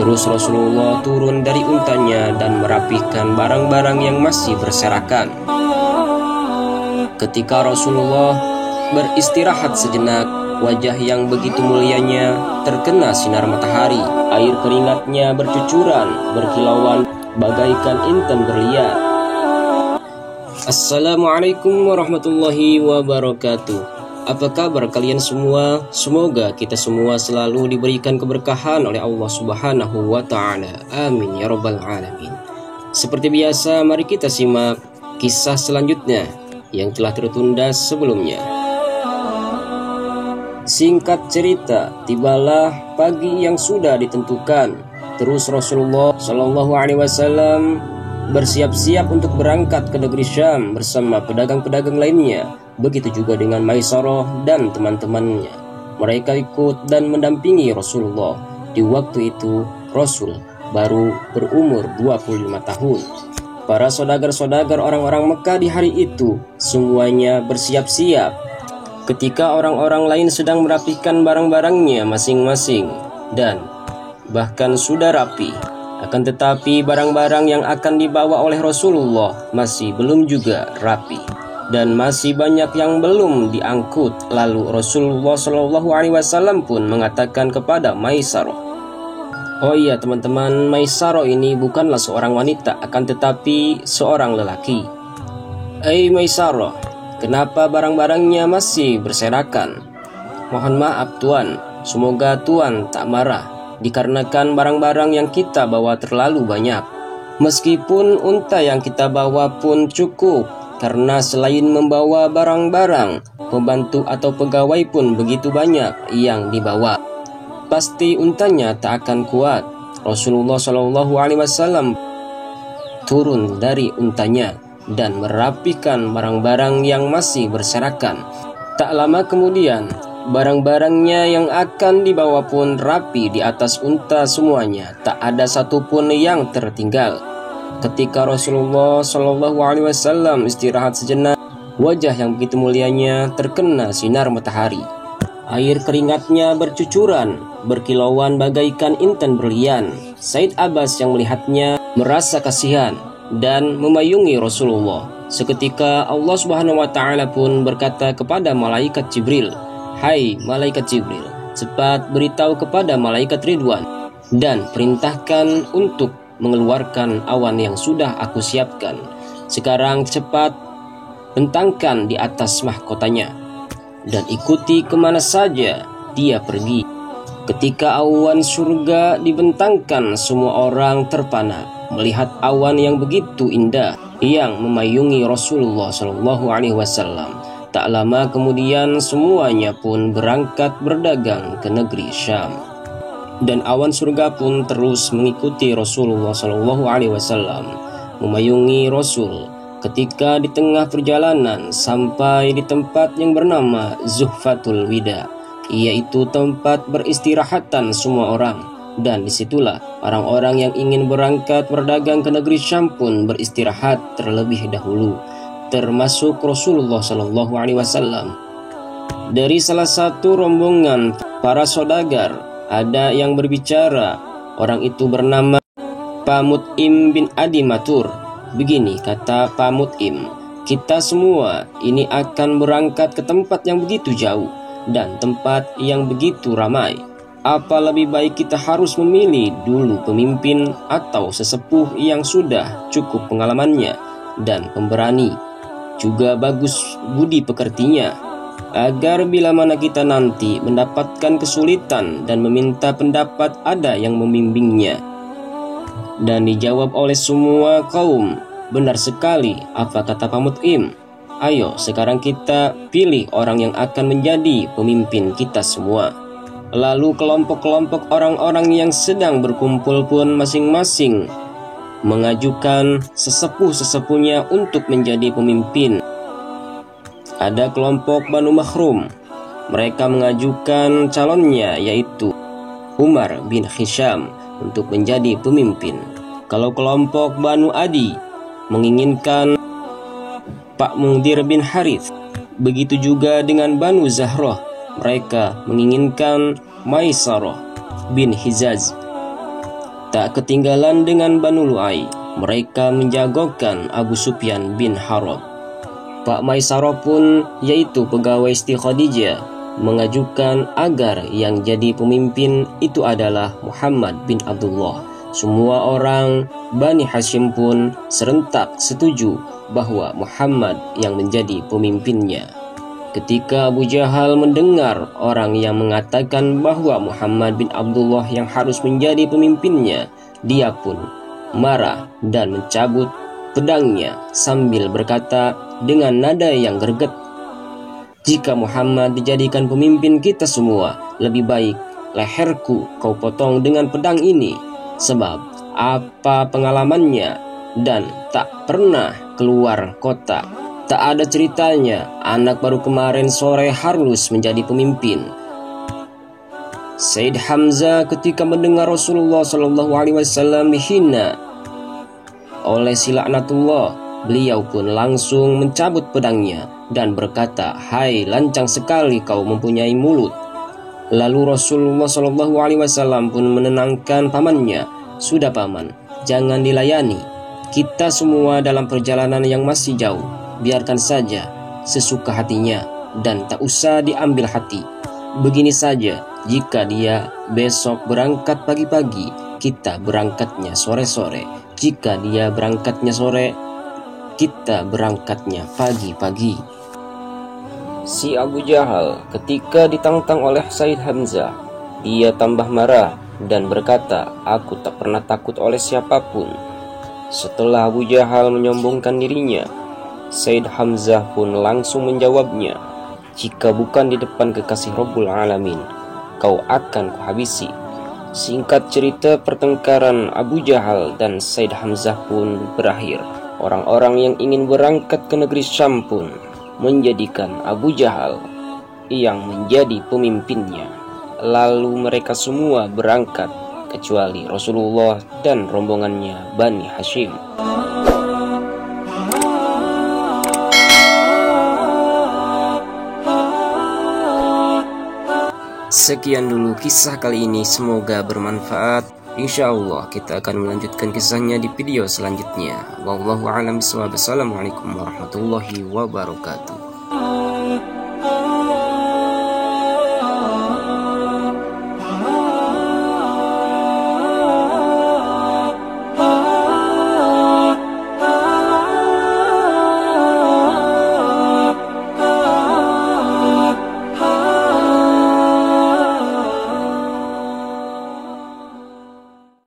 Terus Rasulullah turun dari untanya dan merapihkan barang-barang yang masih berserakan. Ketika Rasulullah beristirahat sejenak, wajah yang begitu mulianya terkena sinar matahari. Air keringatnya bercucuran, berkilauan bagaikan intan berlian. Assalamualaikum warahmatullahi wabarakatuh. Apa kabar kalian semua? Semoga kita semua selalu diberikan keberkahan oleh Allah Subhanahu wa Ta'ala. Amin ya Rabbal Alamin. Seperti biasa, mari kita simak kisah selanjutnya yang telah tertunda sebelumnya. Singkat cerita, tibalah pagi yang sudah ditentukan. Terus Rasulullah Shallallahu Alaihi Wasallam bersiap-siap untuk berangkat ke negeri Syam bersama pedagang-pedagang lainnya. Begitu juga dengan Maisarah dan teman-temannya. Mereka ikut dan mendampingi Rasulullah. Di waktu itu Rasul baru berumur 25 tahun. Para saudagar-saudagar orang-orang Mekah di hari itu semuanya bersiap-siap. Ketika orang-orang lain sedang merapihkan barang-barangnya masing-masing dan bahkan sudah rapi, akan tetapi barang-barang yang akan dibawa oleh Rasulullah masih belum juga rapi dan masih banyak yang belum diangkut. Lalu Rasulullah Shallallahu Alaihi Wasallam pun mengatakan kepada Maisarah, "Oh iya teman-teman, Maisarah ini bukanlah seorang wanita, akan tetapi seorang lelaki. Maisarah, kenapa barang-barangnya masih berserakan? Mohon maaf Tuan, semoga Tuan tak marah, dikarenakan barang-barang yang kita bawa terlalu banyak. Meskipun unta yang kita bawa pun cukup, karena selain membawa barang-barang, pembantu atau pegawai pun begitu banyak yang dibawa. Pasti untanya tak akan kuat." Rasulullah Shallallahu Alaihi Wasallam turun dari untanya dan merapikan barang-barang yang masih berserakan. Tak lama kemudian, barang-barangnya yang akan dibawa pun rapi di atas unta semuanya. Tak ada satupun yang tertinggal. Ketika Rasulullah Shallallahu Alaihi Wasallam istirahat sejenak, wajah yang begitu mulianya terkena sinar matahari. Air keringatnya bercucuran, berkilauan bagaikan intan berlian. Said Abbas yang melihatnya merasa kasihan dan memayungi Rasulullah. Seketika Allah Subhanahu wa Ta'ala pun berkata kepada malaikat Jibril, "Hai malaikat Jibril, cepat beritahu kepada malaikat Ridwan dan perintahkan untuk mengeluarkan awan yang sudah aku siapkan. Sekarang cepat bentangkan di atas mahkotanya dan ikuti kemana saja dia pergi." Ketika awan surga dibentangkan, semua orang terpana melihat awan yang begitu indah yang memayungi Rasulullah Shallallahu Alaihi Wasallam. Tak lama kemudian semuanya pun berangkat berdagang ke negeri Syam. Dan awan surga pun terus mengikuti Rasulullah Shallallahu Alaihi Wasallam, memayungi Rasul. Ketika di tengah perjalanan sampai di tempat yang bernama Zuhfatul Wida, yaitu tempat beristirahatan semua orang. Dan disitulah orang-orang yang ingin berangkat berdagang ke negeri Syam pun beristirahat terlebih dahulu, termasuk Rasulullah Shallallahu Alaihi Wasallam. Dari salah satu rombongan para saudagar, ada yang berbicara. Orang itu bernama Pak Mut'im bin Adi Matur. Begini kata Pak Mut'im, "Kita semua ini akan berangkat ke tempat yang begitu jauh dan tempat yang begitu ramai. Apa lebih baik kita harus memilih dulu pemimpin atau sesepuh yang sudah cukup pengalamannya dan pemberani, juga bagus budi pekertinya, agar bila mana kita nanti mendapatkan kesulitan dan meminta pendapat ada yang membimbingnya." Dan dijawab oleh semua kaum, "Benar sekali apa kata Pak Mut'im. Ayo sekarang kita pilih orang yang akan menjadi pemimpin kita semua." Lalu kelompok-kelompok orang-orang yang sedang berkumpul pun masing-masing mengajukan sesepuh-sesepuhnya untuk menjadi pemimpin. Ada kelompok Banu Makhrum, mereka mengajukan calonnya yaitu Umar bin Hisham untuk menjadi pemimpin. Kalau kelompok Banu Adi menginginkan Pak Mungdir bin Harith. Begitu juga dengan Banu Zahrah, mereka menginginkan Maisarah bin Hizaz. Tak ketinggalan dengan Banu Lu'ai, mereka menjagokan Abu Sufyan bin Harb. Pak Maisarah pun, yaitu pegawai istri Khadijah, mengajukan agar yang jadi pemimpin itu adalah Muhammad bin Abdullah. Semua orang Bani Hashim pun serentak setuju bahwa Muhammad yang menjadi pemimpinnya. Ketika Abu Jahal mendengar orang yang mengatakan bahwa Muhammad bin Abdullah yang harus menjadi pemimpinnya, dia pun marah dan mencabut pedangnya sambil berkata dengan nada yang greget, "Jika Muhammad dijadikan pemimpin kita semua, lebih baik leherku kau potong dengan pedang ini, sebab apa pengalamannya dan tak pernah keluar kota. Tak ada ceritanya anak baru kemarin sore harus menjadi pemimpin." Said Hamzah ketika mendengar Rasulullah SAW dihina oleh si laknatullah, beliau pun langsung mencabut pedangnya dan berkata, "Hai, lancang sekali kau mempunyai mulut." Lalu Rasulullah SAW pun menenangkan pamannya, "Sudah paman, jangan dilayani. Kita semua dalam perjalanan yang masih jauh. Biarkan saja sesuka hatinya dan tak usah diambil hati. Begini saja, jika dia besok berangkat pagi-pagi, kita berangkatnya sore-sore. Jika dia berangkatnya sore, kita berangkatnya pagi-pagi." Si Abu Jahal ketika ditantang oleh Said Hamzah, dia tambah marah dan berkata, "Aku tak pernah takut oleh siapapun." Setelah Abu Jahal menyombongkan dirinya, Said Hamzah pun langsung menjawabnya, "Jika bukan di depan kekasih Rabbul Alamin, kau akan kuhabisi." Singkat cerita, pertengkaran Abu Jahal dan Said Hamzah pun berakhir. Orang-orang yang ingin berangkat ke negeri Syam pun menjadikan Abu Jahal yang menjadi pemimpinnya. Lalu mereka semua berangkat kecuali Rasulullah dan rombongannya Bani Hashim. Sekian dulu kisah kali ini, semoga bermanfaat. Insya Allah kita akan melanjutkan kisahnya di video selanjutnya. Wallahu a'lam bishawab. Assalamualaikum warahmatullahi wabarakatuh.